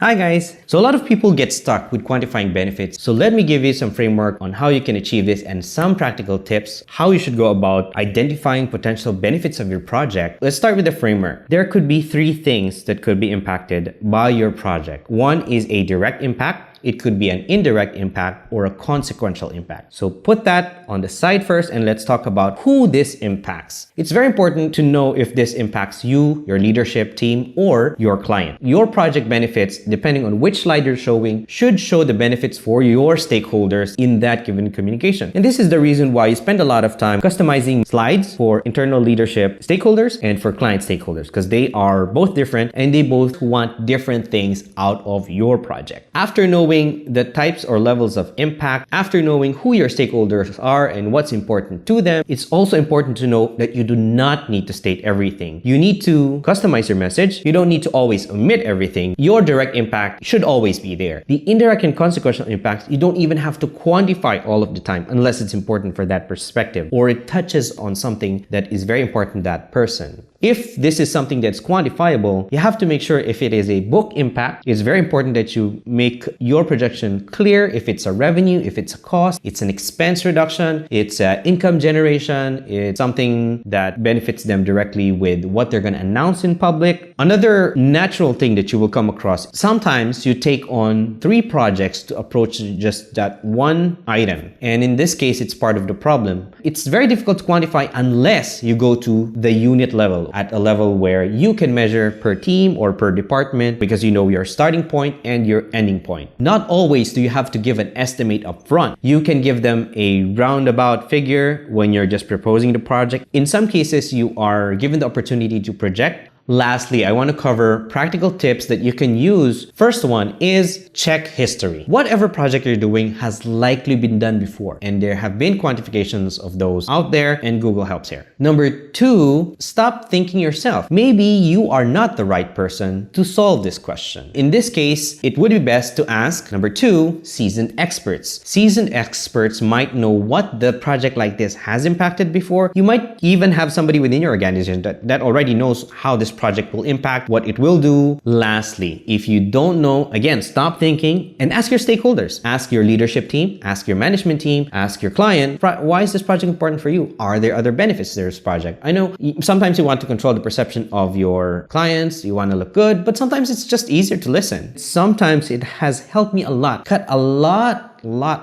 Hi guys! So a lot of people get stuck with quantifying benefits. So let me give you some framework on how you can achieve this and some practical tips, how you should go about identifying potential benefits of your project. Let's start with the framework. There could be three things that could be impacted by your project. One is a direct impact. It could be an indirect impact or a consequential impact. So put that on the side first and let's talk about who this impacts. It's very important to know if this impacts you, your leadership team, or your client. Your project benefits, depending on which slide you're showing, should show the benefits for your stakeholders in that given communication. And this is the reason why you spend a lot of time customizing slides for internal leadership stakeholders and for client stakeholders, because they are both different and they both want different things out of your project. After knowing the types or levels of impact, after knowing who your stakeholders are and what's important to them, it's also important to know that you do not need to state everything. You need to customize your message. You don't need to always omit everything. Your direct impact should always be there. The indirect and consequential impacts, you don't even have to quantify all of the time unless it's important for that perspective or it touches on something that is very important to that person. If this is something that's quantifiable, you have to make sure if it is a book impact, it's very important that you make your projection clear. If it's a revenue, if it's a cost, it's an expense reduction, it's income generation, it's something that benefits them directly with what they're going to announce in public. Another natural thing that you will come across, sometimes you take on 3 projects to approach just that one item. And in this case, it's part of the problem. It's very difficult to quantify unless you go to the unit level, at a level where you can measure per team or per department because you know your starting point and your ending point. Not always do you have to give an estimate up front. You can give them a roundabout figure when you're just proposing the project. In some cases, you are given the opportunity to project. Lastly, I want to cover practical tips that you can use. First one is check history. Whatever project you're doing has likely been done before, and there have been quantifications of those out there, and Google helps here. Number 2, stop thinking yourself. Maybe you are not the right person to solve this question. In this case, it would be best to ask, number 2, seasoned experts. Seasoned experts might know what the project like this has impacted before. You might even have somebody within your organization that already knows how this project will impact, what it will do. Lastly, if you don't know, again, stop thinking and ask your stakeholders. Ask your leadership team, ask your management team, ask your client, why is this project important for you? Are there other benefits to this project? I know sometimes you want to control the perception of your clients, you want to look good, but sometimes it's just easier to listen. Sometimes it has helped me a lot, cut a lot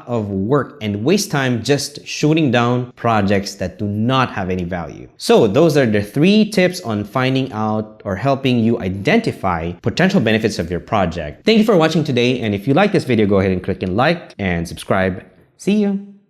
of work and waste time just shooting down projects that do not have any value. So those are the 3 tips on finding out or helping you identify potential benefits of your project. Thank you for watching today, and if you like this video, go ahead and click and like and subscribe. See you.